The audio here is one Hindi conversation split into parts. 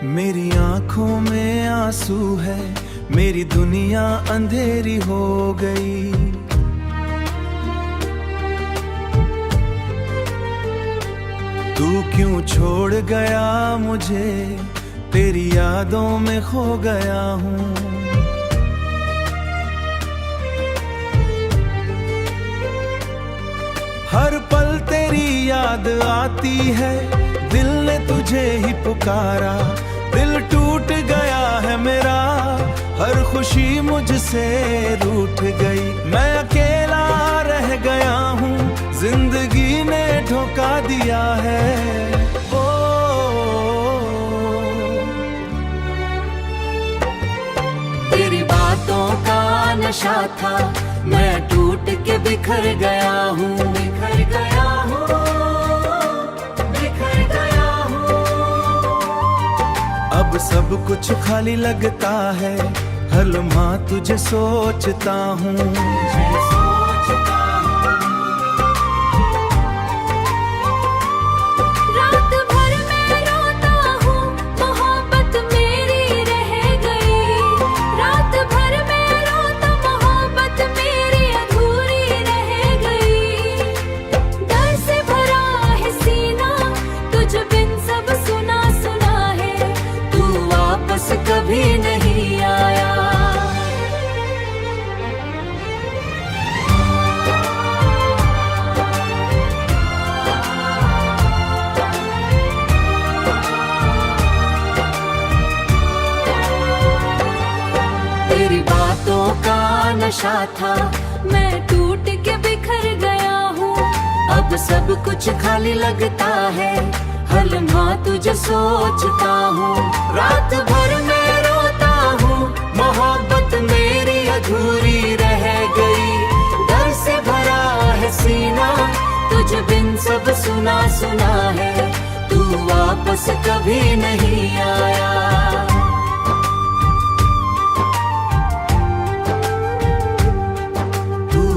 मेरी आंखों में आंसू है, मेरी दुनिया अंधेरी हो गई। तू क्यों छोड़ गया मुझे, तेरी यादों में खो गया हूँ। हर पल तेरी याद आती है, दिल ने तुझे ही पुकारा। दिल टूट गया है मेरा, हर खुशी मुझसे रूठ गई। मैं अकेला रह गया हूँ, जिंदगी ने धोखा दिया है। ओ तेरी बातों का नशा था, मैं टूट के बिखर गया हूँ, बिखर गया हूँ, बिखर गया हूँ। अब सब कुछ खाली लगता है, हर लम्हा तुझे सोचता हूँ। रात भर मैं रोता हूँ, मोहब्बत मेरी रह गई। रात भर मैं रोता, मोहब्बत मेरी अधूरी रह गई। डर से भरा है सीना, तुझ बिन सब सुना सुना है। तू वापस कभी नहीं आया। तेरी बातों का नशा था, मैं टूट के बिखर गया हूँ। अब सब कुछ खाली लगता है, हर लम्हा तुझे सोचता हूँ। रात भर मैं रोता हूँ, मोहब्बत मेरी अधूरी रह गई। डर से भरा है सीना, तुझ बिन सब सुना सुना है। तू वापस कभी नहीं आया।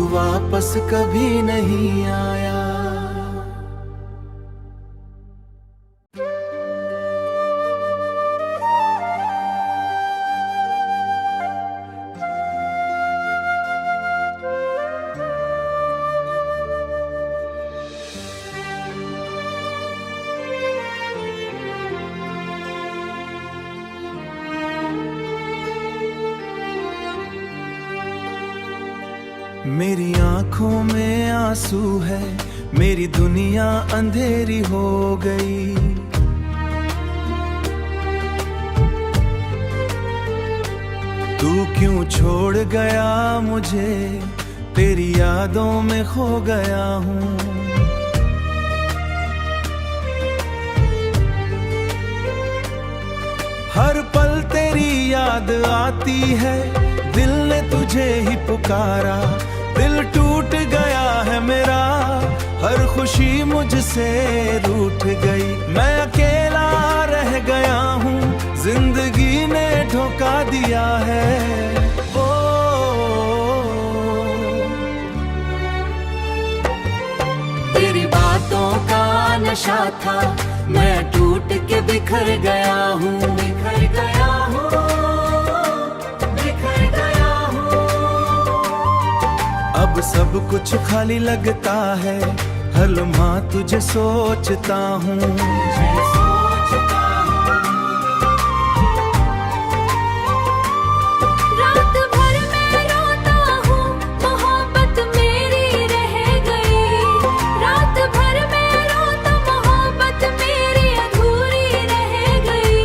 वापस कभी नहीं आया। मेरी आंखों में आंसू है, मेरी दुनिया अंधेरी हो गई। तू क्यों छोड़ गया मुझे, तेरी यादों में खो गया हूँ। हर पल तेरी याद आती है, दिल ने तुझे ही पुकारा। दिल टूट गया है मेरा, हर खुशी मुझसे रूठ गई। मैं अकेला रह गया हूँ, जिंदगी ने धोखा दिया है। ओ तेरी बातों का नशा था, मैं टूट के बिखर गया हूँ, बिखर गया हूँ, बिखर गया हूँ। अब सब कुछ खाली लगता है, हर लम्हा तुझे सोचता हूँ। रात भर मैं रोता हूँ, मोहब्बत मेरी रह गई। रात भर मैं रोता, मोहब्बत मेरी अधूरी रह गई।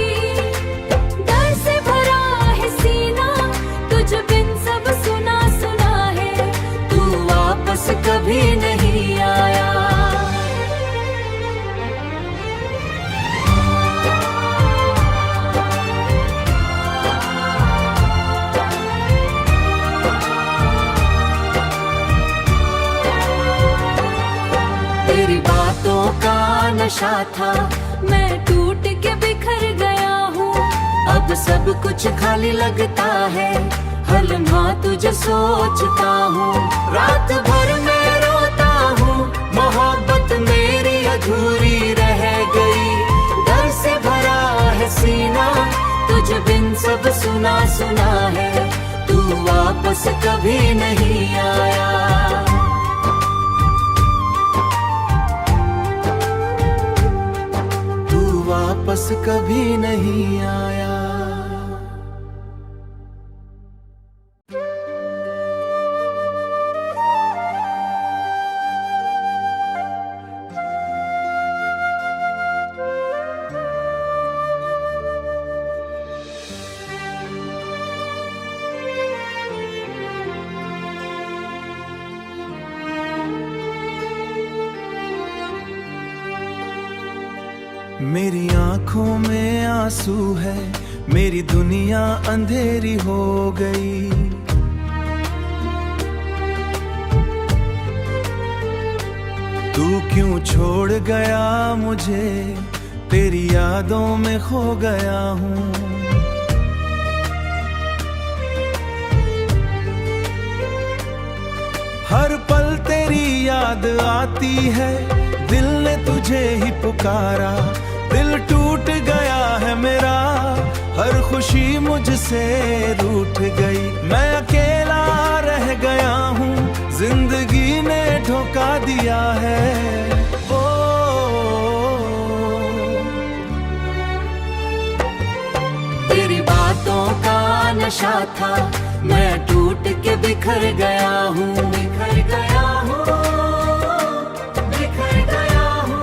डर से भरा है सीना, तुझ बिन सब सुना सुना है। तू वापस कभी नहीं आया। तेरी बातों का नशा था, मैं टूट के बिखर गया हूँ। अब सब कुछ खाली लगता है, हर लम्हा तुझे सोचता हूँ। रात भर मैं रोता हूँ, मोहब्बत मेरी अधूरी रह गई। डर से भरा है सीना, सुना सुना है, तू वापस कभी नहीं आया। तू वापस कभी नहीं आया। मेरी आंखों में आंसू है, मेरी दुनिया अंधेरी हो गई। तू क्यों छोड़ गया मुझे, तेरी यादों में खो गया हूँ। हर पल तेरी याद आती है, दिल ने तुझे ही पुकारा। दिल टूट गया है मेरा, हर खुशी मुझसे रूठ गई। मैं अकेला रह गया हूँ, जिंदगी ने धोखा दिया है। ओ तेरी बातों का नशा था, मैं टूट के बिखर गया हूँ, बिखर गया हूँ, बिखर गया हूँ।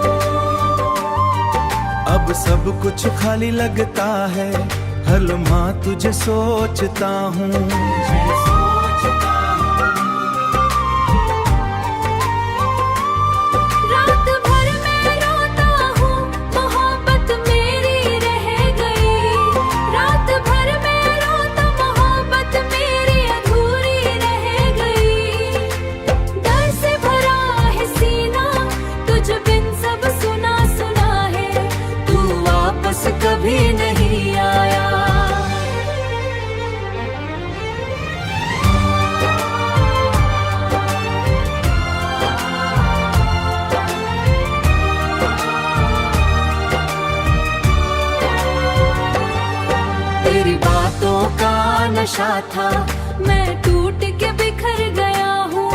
अब सब कुछ खाली लगता है, हर लम्हा तुझे सोचता हूँ। रात भर मैं रोता हूँ, मोहब्बत मेरी रह गई। रात भर मैं रोता, मोहब्बत मेरी अधूरी रह गई। डर से भरा है सीना, तुझ बिन सब सुना सुना है, तू वापस कभी नहीं आया। तेरी बातों का नशा था, मैं टूट के बिखर गया हूँ।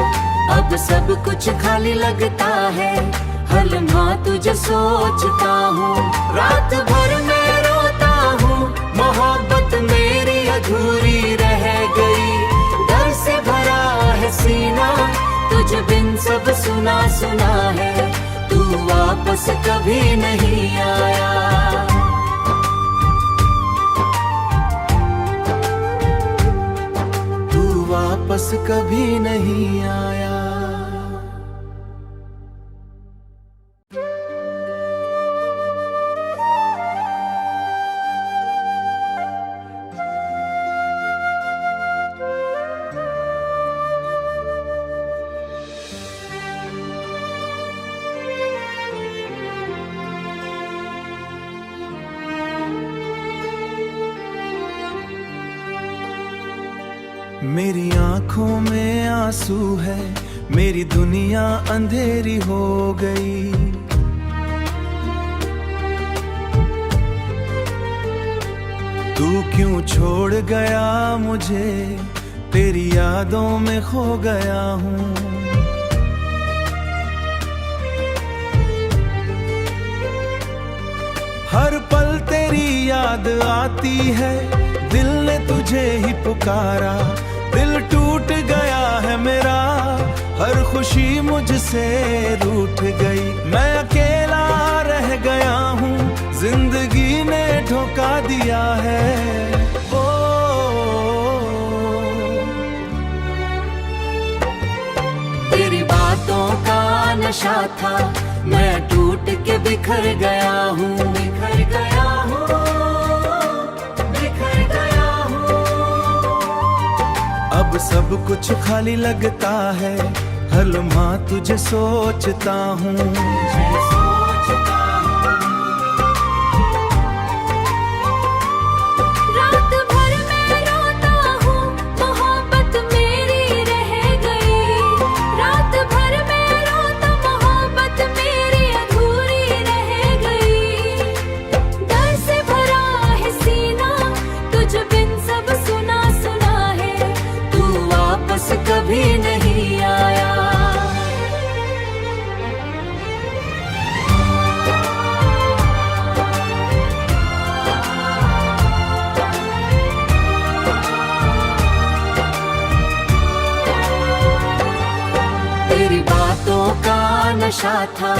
अब सब कुछ खाली लगता है, हर लम्हा तुझे सोचता हूँ। रात भर मैं रोता हूँ, मोहब्बत मेरी अधूरी रह गई। डर से भरा है सीना, तुझ बिन सब सुना सुना है, तू वापस कभी नहीं आया। वापस कभी नहीं आया। मेरी आंखों में आंसू है, मेरी दुनिया अंधेरी हो गई। तू क्यों छोड़ गया मुझे, तेरी यादों में खो गया हूँ। हर पल तेरी याद आती है, दिल ने तुझे ही पुकारा। दिल टूट गया है मेरा, हर खुशी मुझसे रूठ गई। मैं अकेला रह गया हूँ, जिंदगी ने धोखा दिया है। ओ तेरी बातों का नशा था, मैं टूट के बिखर गया हूँ, बिखर गया हूँ, बिखर गया हूँ। अब सब कुछ खाली लगता है, हर लम्हा तुझे सोचता हूँ। रात भर मैं रोता हूँ, मोहब्बत मेरी रह गई। रात भर मैं रोता, मोहब्बत मेरी अधूरी रह गई। डर से भरा है सीना, तुझ बिन सब नशा था,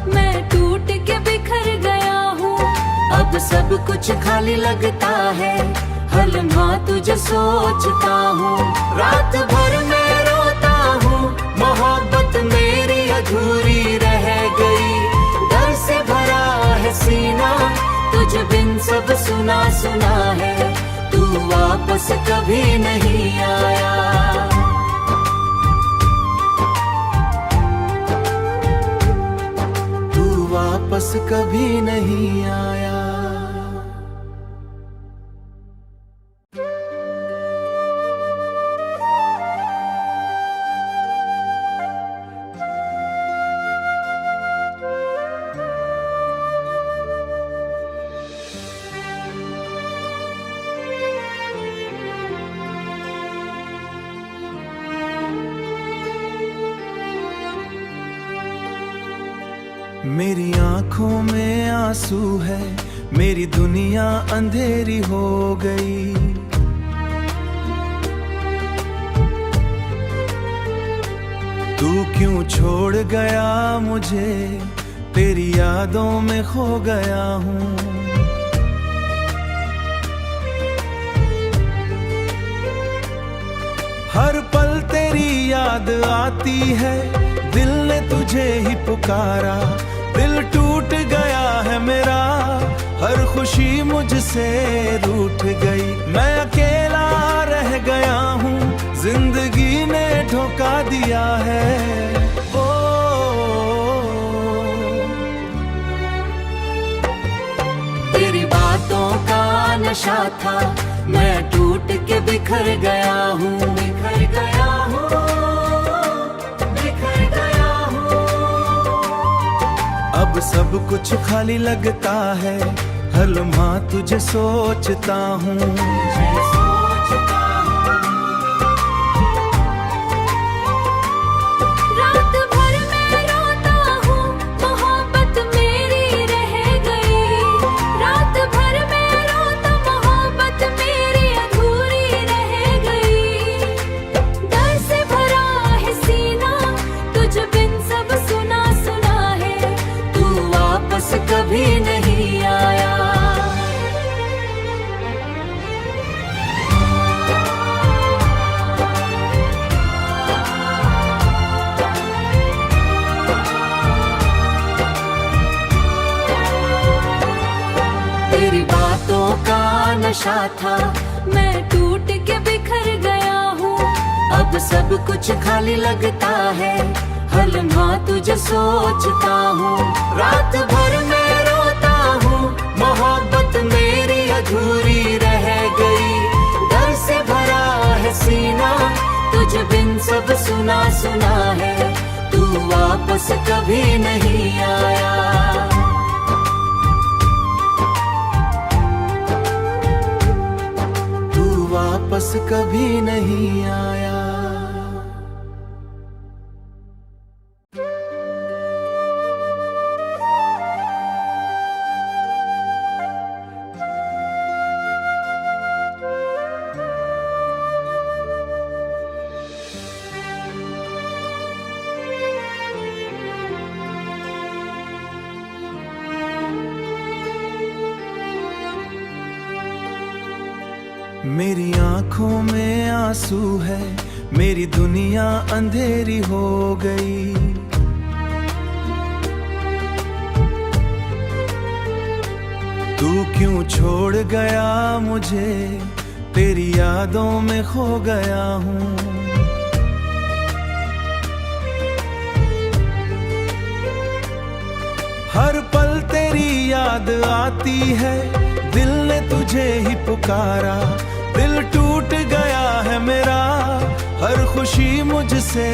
मैं टूट के बिखर गया हूँ। अब सब कुछ खाली लगता है, हर लम्हा तुझे सोचता हूँ। रात भर मैं रोता हूँ, मोहब्बत मेरी अधूरी रह गई। डर से भरा है सीना, तुझ बिन सब सुना सुना है। तू वापस कभी नहीं आया। वापस कभी नहीं आया। मेरी आंखों में आंसू है, मेरी दुनिया अंधेरी हो गई। तू क्यों छोड़ गया मुझे, तेरी यादों में खो गया हूँ। हर पल तेरी याद आती है, दिल ने तुझे ही पुकारा। दिल टूट गया है मेरा, हर खुशी मुझसे रूठ गई। मैं अकेला रह गया हूँ, जिंदगी ने धोखा दिया है। ओ तेरी बातों का नशा था, मैं टूट के बिखर गया हूँ। बिखर गया हूँ, बिखर गया हूँ। अब सब कुछ खाली लगता है, हर लम्हा तुझे सोचता हूँ। रात भर मैं रोता हूँ, मोहब्बत मेरी रह गई। रात भर मैं रोता, मोहब्बत मेरी अधूरी रह गई। डर से भरा है सीना, तुझ बिन सब सुना सुना है। तू वापस कभी नहीं आया। तेरी बातों का नशा था, मैं टूट के बिखर गया हूँ। अब सब कुछ खाली लगता है, हर लम्हा तुझे सोचता हूँ। रात भर मैं रोता हूँ, मोहब्बत मेरी अधूरी रह गई। डर से भरा है सीना, तुझ बिन सब सुना सुना है। तू वापस कभी नहीं आया। वापस कभी नहीं आया। मेरी आंखों में आंसू है, मेरी दुनिया अंधेरी हो गई। तू क्यों छोड़ गया मुझे, तेरी यादों में खो गया हूँ। हर पल तेरी याद आती है, दिल ने तुझे ही पुकारा। दिल टूट गया है मेरा, हर खुशी मुझसे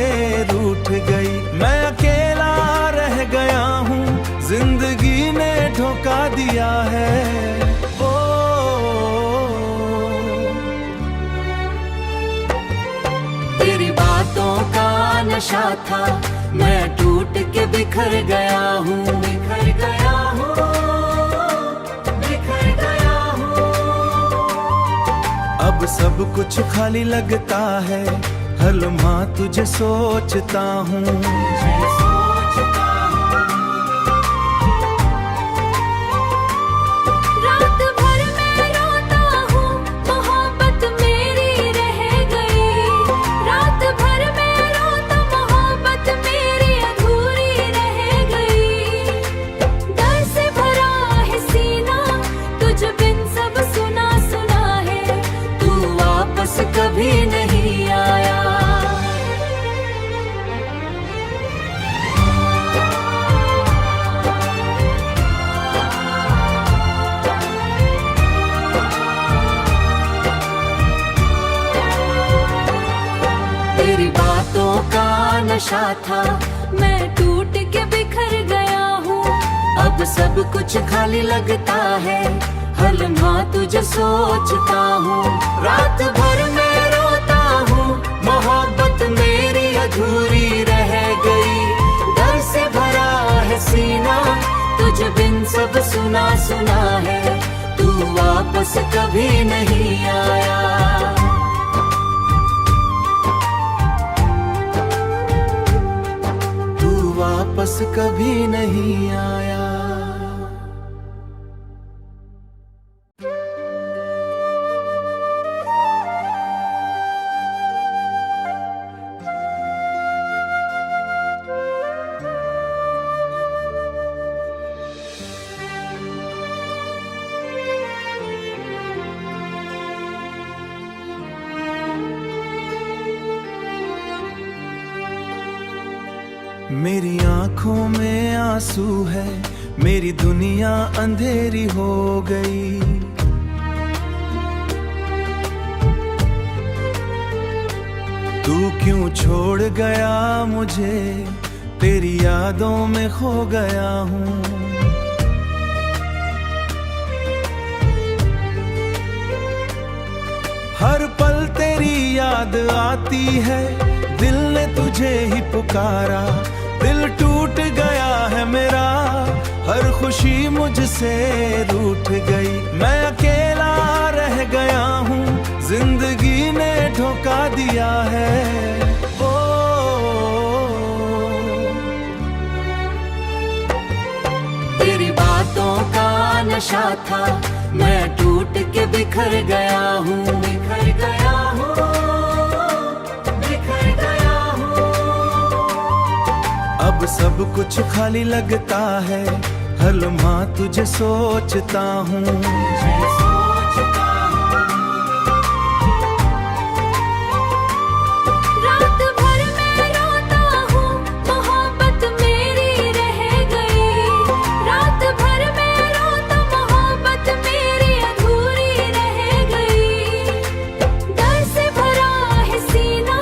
रूठ गई। मैं अकेला रह गया हूँ, जिंदगी ने धोखा दिया है। ओ तेरी बातों का नशा था, मैं टूट के बिखर गया हूँ। बिखर गया हूँ, बिखर गया हूँ। अब सब कुछ खाली लगता है, हर लम्हा तुझे सोचता हूँ। नशा था, मैं टूट के बिखर गया हूँ। अब सब कुछ खाली लगता है, हर लम्हा तुझे सोचता हूँ। रात भर मैं रोता हूँ, मोहब्बत मेरी अधूरी रह गई। डर से भरा है सीना, तुझ बिन सब सुना सुना है। तू वापस कभी नहीं आया। वापस कभी नहीं आया। मेरी आंखों में आंसू है, मेरी दुनिया अंधेरी हो गई। तू क्यों छोड़ गया मुझे, तेरी यादों में खो गया हूँ। हर पल तेरी याद आती है, दिल ने तुझे ही पुकारा। दिल टूट गया है मेरा, हर खुशी मुझसे रूठ गई। मैं अकेला रह गया हूँ, जिंदगी ने धोखा दिया है। ओ तेरी बातों का नशा था, मैं टूट के बिखर गया हूँ। बिखर गया हूँ, बिखर गया हूँ। अब सब कुछ खाली लगता है, हर लम्हा तुझे सोचता हूँ। रात भर मैं रोता हूँ, मोहब्बत मेरी रह गई। रात भर मैं रोता, मोहब्बत मेरी अधूरी रह गई। डर से भरा है सीना,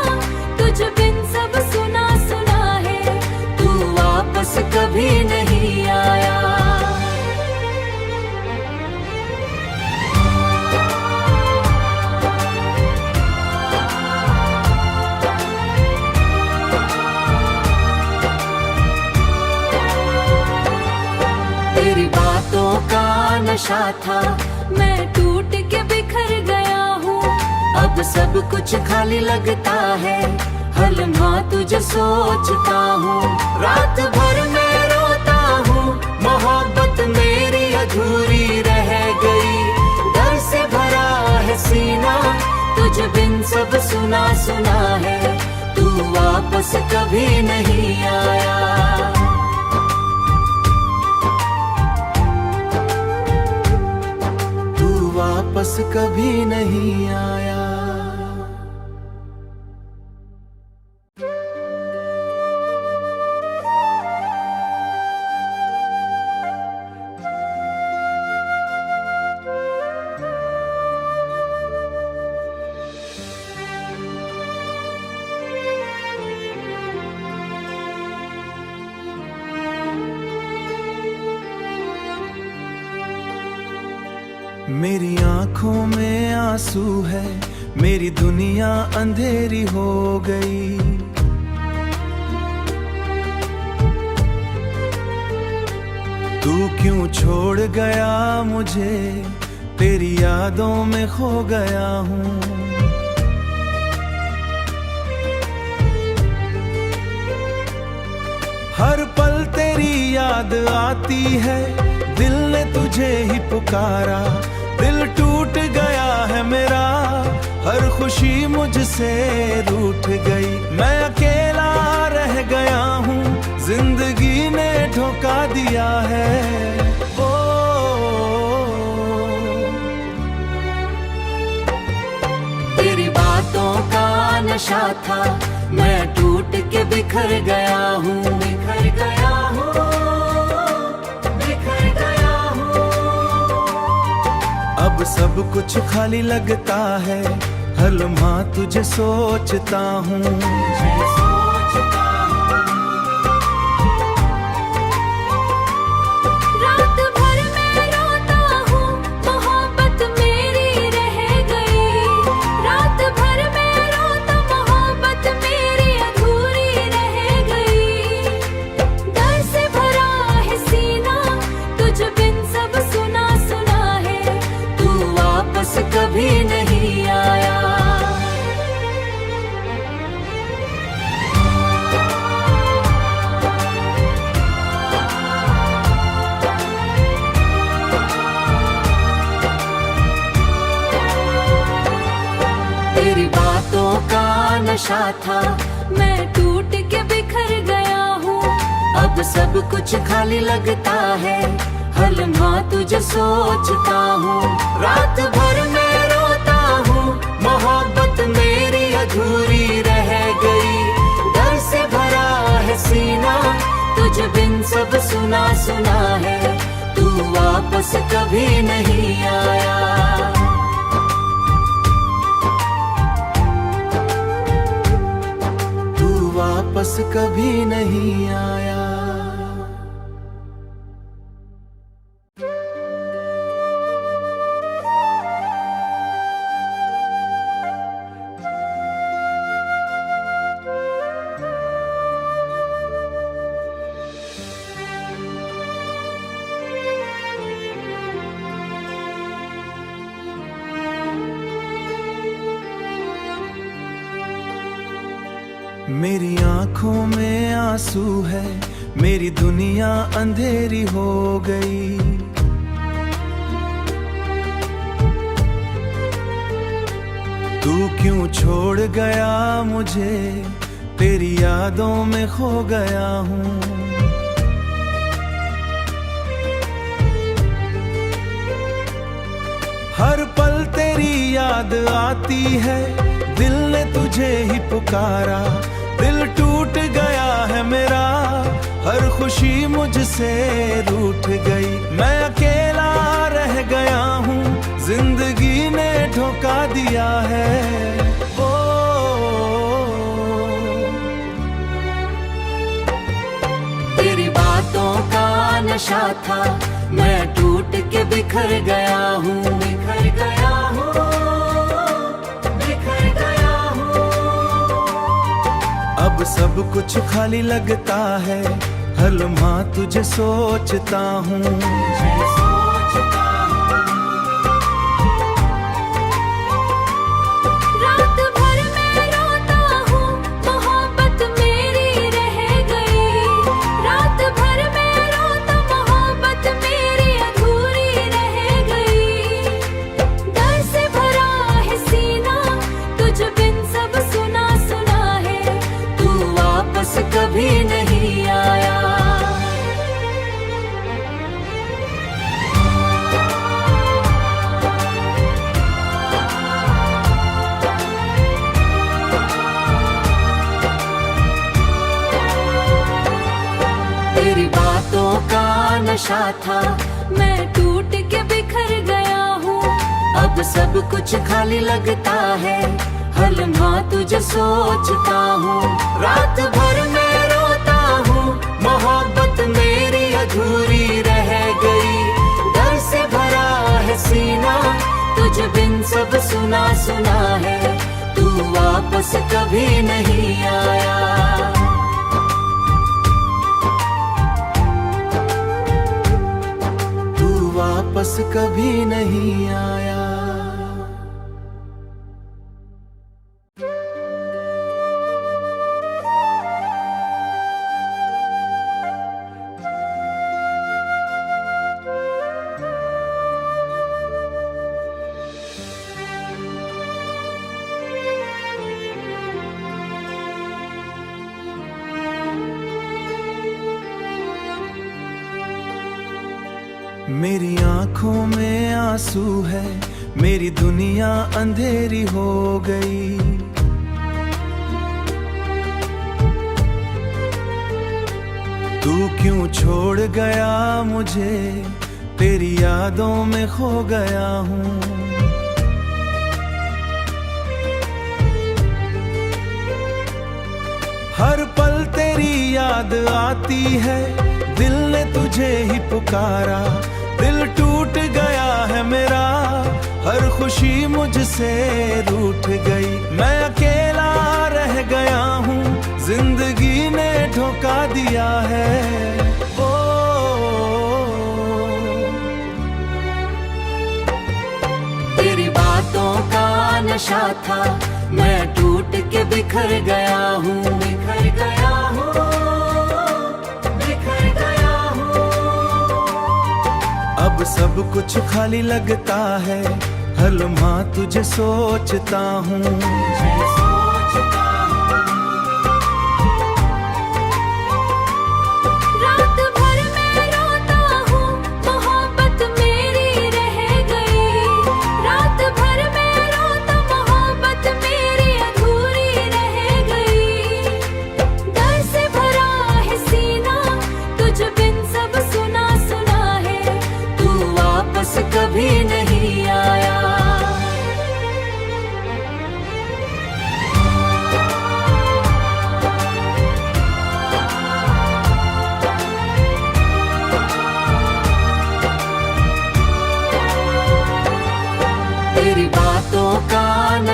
तुझ बिन सब सुना सुना है। तू वापस कभी नहीं आया। तेरी बातों का नशा था, मैं टूट के बिखर गया हूँ। अब सब कुछ खाली लगता है, हर लम्हा तुझे सोचता हूँ। रात भर मैं रोता हूँ, मोहब्बत मेरी अधूरी रह गई। डर से भरा है सीना, तुझ बिन सब सुना सुना है। तू वापस कभी नहीं आया। वापस कभी नहीं आया। मेरी आंखों में आंसू है, मेरी दुनिया अंधेरी हो गई। तू क्यों छोड़ गया मुझे, तेरी यादों में खो गया हूँ। हर पल तेरी याद आती है, दिल ने तुझे ही पुकारा। दिल टूट गया है मेरा, हर खुशी मुझसे रूठ गई। मैं अकेला रह गया हूँ, जिंदगी ने धोखा दिया है। ओ तेरी बातों का नशा था, मैं टूट के बिखर गया हूँ। बिखर गया हूँ, बिखर गया हूँ। अब सब कुछ खाली लगता है, हर लम्हा तुझे सोचता हूँ। नशा था, मैं टूट के बिखर गया हूँ। अब सब कुछ खाली लगता है, हर लम्हा तुझे सोचता हूँ। रात भर मैं रोता हूँ, मोहब्बत मेरी अधूरी रह गई। डर से भरा है सीना, तुझ बिन सब सुना सुना है। तू वापस कभी नहीं आया। वापस कभी नहीं आया। मेरी आंखों में आंसू है, मेरी दुनिया अंधेरी हो गई। तू क्यों छोड़ गया मुझे, तेरी यादों में खो गया हूँ। हर पल तेरी याद आती है, दिल ने तुझे ही पुकारा। दिल टूट गया है मेरा, हर खुशी मुझसे रूठ गई। मैं अकेला रह गया हूँ, जिंदगी ने धोखा दिया है। ओ तेरी बातों का नशा था, मैं टूट के बिखर गया हूँ। बिखर गया हूँ, बिखर गया हूँ। अब सब कुछ खाली लगता है, हर लम्हा तुझे सोचता हूँ। रात भर मैं रोता हूँ, मोहब्बत मेरी रह गई। रात भर मैं रोता, मोहब्बत मेरी अधूरी रह गई। डर से भरा है सीना, तुझ बिन सब सुना सुना है। तू वापस कभी नहीं आया। तेरी बातों का नशा था, मैं टूट के बिखर गया हूँ। अब सब कुछ खाली लगता है, हर लम्हा तुझे सोचता हूँ। रात भर मैं रोता हूँ, मोहब्बत मेरी अधूरी रह गई। डर से भरा है सीना, तुझ बिन सब सुना सुना है। तू वापस कभी नहीं आया। वापस कभी नहीं आया। मेरी आंखों में आंसू है, मेरी दुनिया अंधेरी हो गई। तू क्यों छोड़ गया मुझे, तेरी यादों में खो गया हूँ। हर पल तेरी याद आती है, दिल ने तुझे ही पुकारा। दिल टूट गया है मेरा, हर खुशी मुझसे रूठ गई। मैं अकेला रह गया हूँ, जिंदगी ने धोखा दिया है। ओ तेरी बातों का नशा था, मैं टूट के बिखर गया हूँ। बिखर गया हूँ, बिखर गया हूँ। अब सब कुछ खाली लगता है, हर लम्हा तुझे सोचता हूँ।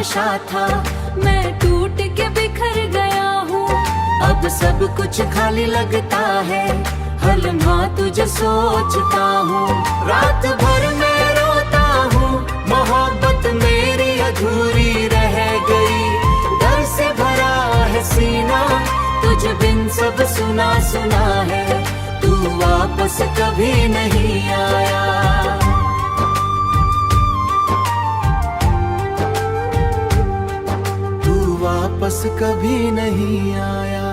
नशा था, मैं टूट के बिखर गया हूँ। अब सब कुछ खाली लगता है, हर लम्हा तुझे सोचता हूँ। रात भर मैं रोता हूँ, मोहब्बत मेरी अधूरी रह गई। डर से भरा है सीना, तुझ बिन सब सुना सुना है। तू वापस कभी नहीं आया। तू वापस कभी नहीं आया।